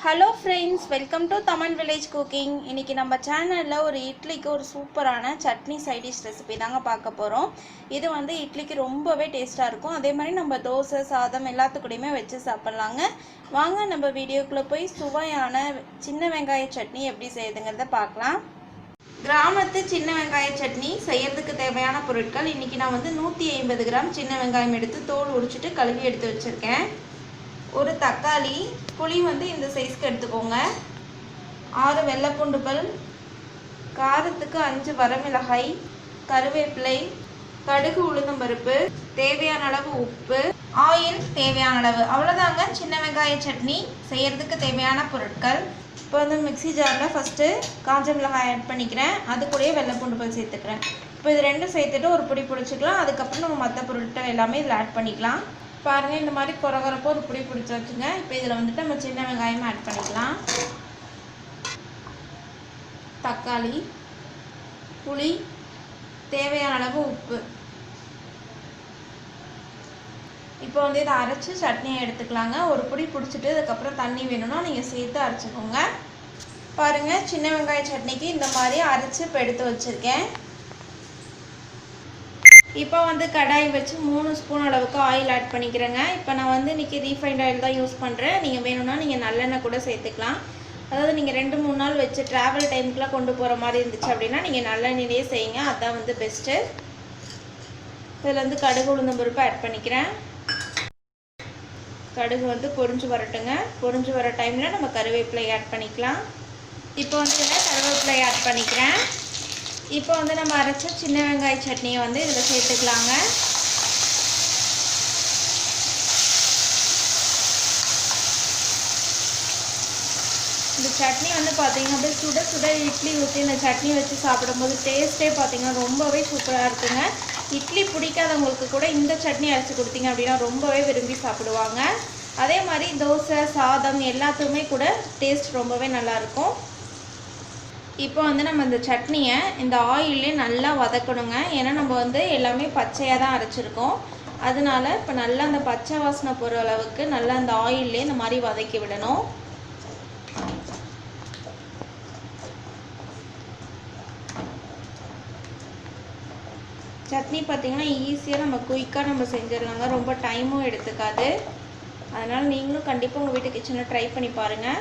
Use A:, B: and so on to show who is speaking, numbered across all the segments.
A: Hello friends, welcome to Tamil village cooking. இன்றைக்கி நம்ம சேனலில் ஒரு இட்லிக்கு ஒரு சூப்பரான சட்னி சைடிஷ் ரெசிபி தாங்க பார்க்க போகிறோம். இது வந்து இட்லிக்கு ரொம்பவே டேஸ்ட்டாக இருக்கும். அதே மாதிரி நம்ம தோசை, சாதம் எல்லாத்துக்கூடையுமே வச்சு சாப்பிட்லாங்க. வாங்க நம்ம வீடியோக்குள்ளே போய் சுவையான சின்ன வெங்காய சட்னி எப்படி செய்யுதுங்கிறத பார்க்கலாம். கிராமத்து சின்ன வெங்காய சட்னி செய்யறதுக்கு தேவையான பொருட்கள். இன்றைக்கி நான் வந்து 150 கிராம் சின்ன வெங்காயம் எடுத்து தோல் உரிச்சிட்டு கழுவி எடுத்து வச்சுருக்கேன். ஒரு தக்காளி, புளி வந்து இந்த சைஸ்க்கு எடுத்துக்கோங்க. 6 வெள்ளைப்பூண்டு பல், காரத்துக்கு 5 வரமிளகாய், கருவேப்பிலை, கடுகு, உளுந்தம்பருப்பு, தேவையான அளவு உப்பு, ஆயில் தேவையான அளவு. அவ்வளோதாங்க சின்ன வெங்காய சட்னி செய்யறதுக்கு தேவையான பொருட்கள். இப்போ வந்து மிக்சி ஜாரில் ஃபஸ்ட்டு காஞ்ச மிளகாய் ஆட் பண்ணிக்கிறேன். அது கூடயே வெள்ளைப்பூண்டு பல் சேர்த்துக்கிறேன். இப்போ இது ரெண்டும் சேர்த்துட்டு ஒரு பொடி பிடிச்சிக்கலாம். அதுக்கப்புறம் நம்ம மற்ற பொருட்கள் எல்லாமே இதில் ஆட் பண்ணிக்கலாம். பாருங்கள், இந்த மாதிரி குறகுறப்போ ஒரு பொடி பிடிச்சி வச்சுங்க. இப்போ இதில் வந்துட்டு நம்ம சின்ன வெங்காயம் ஆட் பண்ணிக்கலாம். தக்காளி, புளி, தேவையான அளவு உப்பு. இப்போ வந்து இதை அரைச்சி சட்னியை எடுத்துக்கலாங்க. ஒரு பொடி பிடிச்சிட்டு அதுக்கப்புறம் தண்ணி வேணும்னா நீங்கள் சேர்த்து அரைச்சிக்கோங்க. பாருங்கள், சின்ன வெங்காய சட்னிக்கு இந்த மாதிரி அரைச்சி இப்போ எடுத்து வச்சுருக்கேன். இப்போ வந்து கடாய் வச்சு 3 ஸ்பூன் அளவுக்கு ஆயில் ஆட் பண்ணிக்கிறேங்க. இப்போ நான் வந்து இன்றைக்கி ரீஃபைண்ட் ஆயில் தான் யூஸ் பண்ணுறேன். நீங்கள் வேணும்னா நீங்கள் நல்லெண்ணெய் கூட சேர்த்துக்கலாம். அதாவது நீங்கள் 2-3 நாள் வச்சு ட்ராவல் டைமுக்குலாம் கொண்டு போகிற மாதிரி இருந்துச்சு அப்படின்னா நீங்கள் நல்லெண்ணெயிலே செய்யுங்க. அதுதான் வந்து பெஸ்ட்டு. இதில் வந்து கடுகு, உளுந்தம்பருப்பு ஆட் பண்ணிக்கிறேன். கடுகு வந்து பொரிஞ்சு வரட்டுங்க. பொரிஞ்சு வர டைமில் நம்ம கருவேப்பிலை ஆட் பண்ணிக்கலாம். இப்போ வந்து இதில் கருவேப்பிலை ஆட் பண்ணிக்கிறேன். இப்போ வந்து நம்ம அரைச்ச சின்ன வெங்காய சட்னியை வந்து இதில் சேர்த்துக்கலாங்க. இந்த சட்னி வந்து பார்த்திங்கன்னா அப்படியே சுட சுட இட்லி ஊற்றி இந்த சட்னி வச்சு சாப்பிடும்போது டேஸ்ட்டே பார்த்திங்கன்னா ரொம்பவே சூப்பராக இருக்குங்க. இட்லி பிடிக்காதவங்களுக்கு கூட இந்த சட்னி அரைச்சி கொடுத்தீங்க அப்படின்னா ரொம்பவே விரும்பி சாப்பிடுவாங்க. அதே மாதிரி தோசை, சாதம் எல்லாத்துக்குமே கூட டேஸ்ட் ரொம்பவே நல்லாயிருக்கும். இப்போ வந்து நம்ம இந்த சட்னியை இந்த ஆயிலே நல்லா வதக்கணுங்க. ஏன்னா நம்ம வந்து எல்லாமே பச்சையாக தான் அரைச்சிருக்கோம். அதனால இப்போ நல்லா அந்த பச்சை வாசனை போகிற அளவுக்கு நல்லா அந்த ஆயிலே இந்த மாதிரி வதக்கி விடணும். சட்னி பார்த்திங்கன்னா ஈஸியாக நம்ம குயிக்காக நம்ம செஞ்சிடலாங்க. ரொம்ப டைமும் எடுத்துக்காது. அதனால் நீங்களும் கண்டிப்பாக உங்கள் வீட்டு கிச்சனில் ட்ரை பண்ணி பாருங்கள்.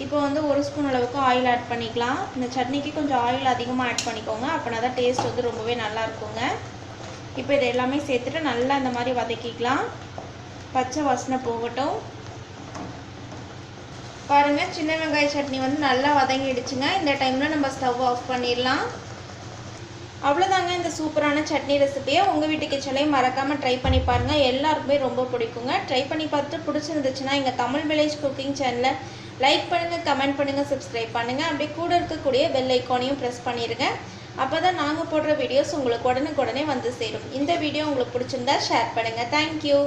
A: இப்போ வந்து 1 ஸ்பூன் அளவுக்கு ஆயில் ஆட் பண்ணிக்கலாம். இந்த சட்னிக்கு கொஞ்சம் ஆயில் அதிகமாக ஆட் பண்ணிக்கோங்க. அப்படின்னா தான் டேஸ்ட் வந்து ரொம்பவே நல்லா இருக்குங்க. இப்போ இதை எல்லாமே சேர்த்துட்டு நல்லா இந்த மாதிரி வதக்கிக்கலாம். பச்சை வாசனை போகட்டும். பாருங்கள், சின்ன வெங்காய சட்னி வந்து நல்லா வதங்கிடுச்சுங்க. இந்த டைமில் நம்ம ஸ்டவ் ஆஃப் பண்ணிடலாம். அவ்வளோதாங்க இந்த சூப்பரான சட்னி ரெசிபியை உங்கள் வீட்டு கிச்சன்லேயும் மறக்காமல் ட்ரை பண்ணி பாருங்கள். எல்லாருக்குமே ரொம்ப பிடிக்குங்க. ட்ரை பண்ணி பார்த்துட்டு பிடிச்சிருந்துச்சுன்னா எங்கள் தமிழ் வில்லேஜ் குக்கிங் சேனலை லைக் பண்ணுங்கள், கமெண்ட் பண்ணுங்கள், சப்ஸ்கிரைப் பண்ணுங்கள். அப்படியே கூட இருக்கக்கூடிய பெல் ஐக்கானையும் ப்ரெஸ் பண்ணிடுங்க. அப்போ தான் நாங்கள் போடுற வீடியோஸ் உங்களுக்கு உடனுக்குடனே வந்து சேரும். இந்த வீடியோ உங்களுக்கு பிடிச்சிருந்தா ஷேர் பண்ணுங்கள். தேங்க்யூ.